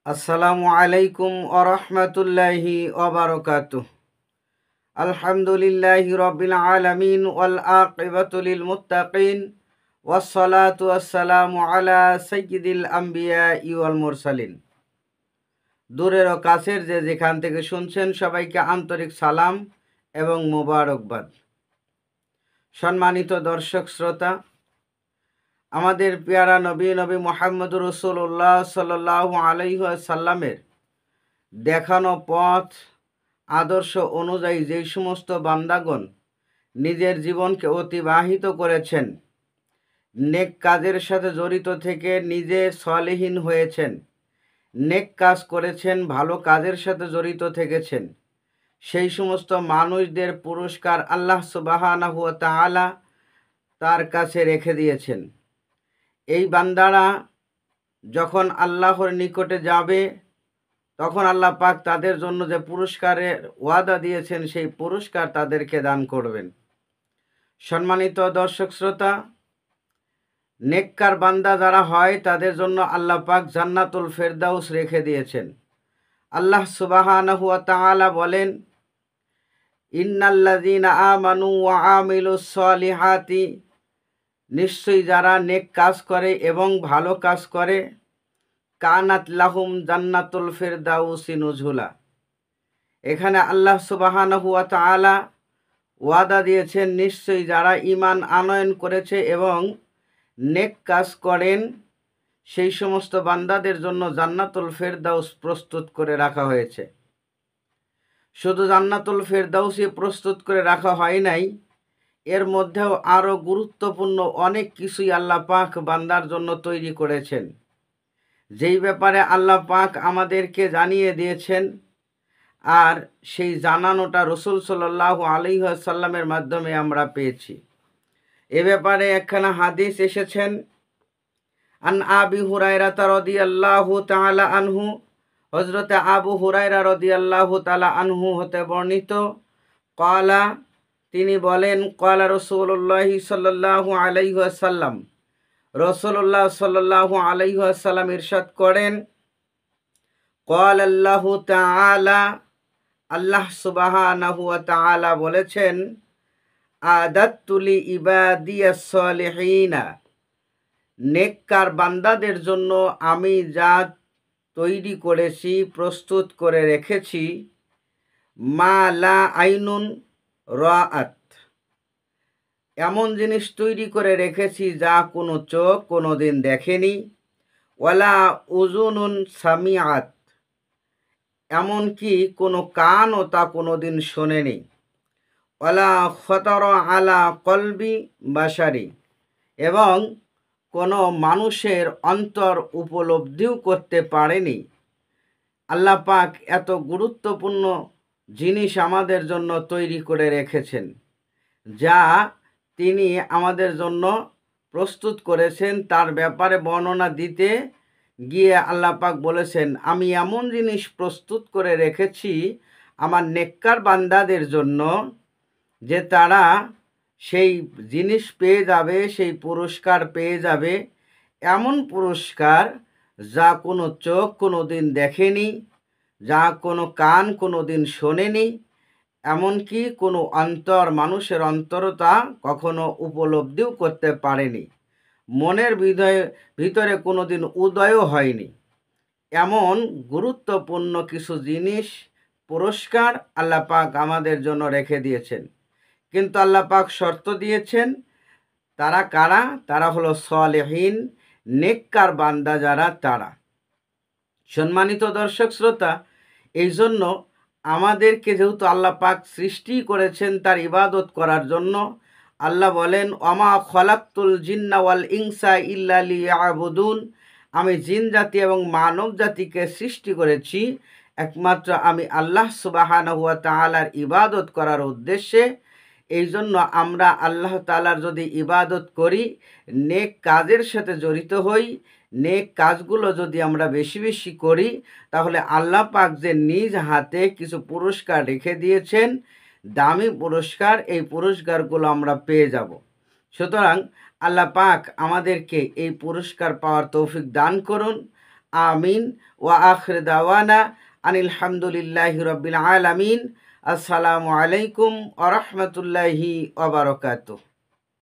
আসসালামু আলাইকুম ওরহমতুল্লাহি ওবারকাতুহ। আলহামদুলিল্লাহি রব্বিল আলামিন ওয়াল আকিবাতু লিল মুত্তাকিন ওয়াসসালাতু ওয়াসসালামু আলা সাইয়্যিদিল আমবিয়াই ওয়াল মুরসালিন। দূরের ও কাছের যেখান থেকে শুনছেন সবাইকে আন্তরিক সালাম এবং মোবারকবাদ। সম্মানিত দর্শক শ্রোতা, আমাদের পেয়ারা নবী মুহাম্মদুর রাসূলুল্লাহ সাল্লাল্লাহু আলাইহি ওয়াসাল্লামের দেখানো পথ আদর্শ অনুযায়ী যেই সমস্ত বান্দাগণ নিজের জীবনকে অতিবাহিত করেছেন, নেক কাজের সাথে জড়িত থেকে নিজে সলিহীন হয়েছেন, নেক কাজ করেছেন, ভালো কাজের সাথে জড়িত থেকেছেন, সেই সমস্ত মানুষদের পুরস্কার আল্লাহ সুবহানাহু ওয়া তাআলা তার কাছে রেখে দিয়েছেন। এই বান্দারা যখন আল্লাহর নিকটে যাবে তখন আল্লাহ পাক তাদের জন্য যে পুরস্কারের ওয়াদা দিয়েছেন সেই পুরস্কার তাদেরকে দান করবেন। সম্মানিত দর্শক শ্রোতা, নেককার বান্দা যারা হয় তাদের জন্য আল্লাহ পাক জান্নাতুল ফেরদাউস রেখে দিয়েছেন। আল্লাহ সুবহানাহু ওয়া তাআলা বলেন, ইন্নাল্লাযীনা আমানু ওয়া আমিলুস সলিহাতি, নিশ্চয়ই যারা নেক কাজ করে এবং ভালো কাজ করে, কানাত লাহুম জান্নাতুল ফেরদাউসি নুজুলা। এখানে আল্লাহ সুবহানাহু ওয়া তাআলা ওয়াদা দিয়েছেন নিশ্চয়ই যারা ঈমান আনয়ন করেছে এবং নেক কাজ করেন সেই সমস্ত বান্দাদের জন্য জান্নাতুল ফেরদাউস প্রস্তুত করে রাখা হয়েছে। শুধু জান্নাতুল ফেরদাউসই প্রস্তুত করে রাখা হয় নাই, এর মধ্যেও আরও গুরুত্বপূর্ণ অনেক কিছুই আল্লাহ পাক বান্দার জন্য তৈরি করেছেন, যেই ব্যাপারে আল্লাহ পাক আমাদেরকে জানিয়ে দিয়েছেন। আর সেই জানানোটা রাসূল সাল্লাল্লাহু আলাইহি ওয়াসাল্লামের মাধ্যমে আমরা পেয়েছি। এ ব্যাপারে একখানা হাদিস এসেছেন, আন আবি হুরায়রা রাদিয়াল্লাহু তাআলা আনহু, হযরতে আবু হুরায়রা রাদিয়াল্লাহু তাআলা আনহু হতে বর্ণিত, ক্বালা, তিনি বলেন, ক্বালা রাসূলুল্লাহ সাল্লাল্লাহু আলাইহি ওয়াসাল্লাম, রাসূলুল্লাহ সাল্লাল্লাহু আলাইহি ওয়াসাল্লাম ইরশাদ করেন, ক্বালা আল্লাহু তাআলা, আল্লাহ সুবহানাহু ওয়া তাআলা বলেছেন, আদাত্তু লি ইবাদিয়াস সলিহিনা, নেককার বান্দাদের জন্য আমি যা তৈরি করেছি, প্রস্তুত করে রেখেছি, মা লা আইনুন রাআত, এমন জিনিস তৈরি করে রেখেছি যা কোনো চোখ কোনো দিন দেখেনি, ওয়ালা উযুনুন সামিআত, এমনকি কোনো কানও তা কোনো দিন শোনেনি, ওয়ালা খতারা আলা কলবি বাশারি, এবং কোনো মানুষের অন্তর উপলব্ধিও করতে পারেনি। আল্লাহ পাক এত গুরুত্বপূর্ণ জিনিস আমাদের জন্য তৈরি করে রেখেছেন, যা তিনি আমাদের জন্য প্রস্তুত করেছেন। তার ব্যাপারে বর্ণনা দিতে গিয়ে আল্লাহ পাক বলেছেন, আমি এমন জিনিস প্রস্তুত করে রেখেছি আমার নেককার বান্দাদের জন্য, যে তারা সেই জিনিস পেয়ে যাবে, সেই পুরস্কার পেয়ে যাবে, এমন পুরস্কার যা কোনো চোখ কোনো দিন দেখেনি, যা কোনো কান কোনো দিন শোনেনি, এমনকি কোনো অন্তর, মানুষের অন্তরতা কখনো উপলব্ধিও করতে পারেনি, মনের ভিতরে কোনো দিন উদয়ও হয়নি। এমন গুরুত্বপূর্ণ কিছু জিনিস, পুরস্কার আল্লাহ পাক আমাদের জন্য রেখে দিয়েছেন। কিন্তু আল্লাহ পাক শর্ত দিয়েছেন, তারা কারা? তারা হলো সলিহিন, নেককার বান্দা যারা, তারা। সম্মানিত দর্শক শ্রোতা, এই জন্য আমাদেরকে যেহেতু আল্লাহ পাক সৃষ্টি করেছেন তার ইবাদত করার জন্য, আল্লাহ বলেন, ওমা খলাকতুল জিন্না ওয়াল ইনসা ইল্লা লিয়াবুদুন, আমি জিন জাতি এবং মানব জাতিকে সৃষ্টি করেছি একমাত্র আমি আল্লাহ সুবহানাহু ওয়া তাআলার ইবাদত করার উদ্দেশ্যে। এই জন্য আমরা আল্লাহ তাআলার যদি ইবাদত করি, নেক কাজের সাথে জড়িত হই, নেক কাজগুলো যদি আমরা বেশি বেশি করি, তাহলে আল্লাহ পাক যে নিজ হাতে কিছু পুরস্কার রেখে দিয়েছেন, দামি পুরস্কার, এই পুরস্কারগুলো আমরা পেয়ে যাব। সুতরাং আল্লাহ পাক আমাদেরকে এই পুরস্কার পাওয়ার তৌফিক দান করুন। আমিন। ওয়া আখির দাওয়ানা আনিল হামদুলিল্লাহি রাব্বিল আলামিন। আসসালামু আলাইকুম ওয়া রাহমাতুল্লাহি ওয়া বারাকাতুহু।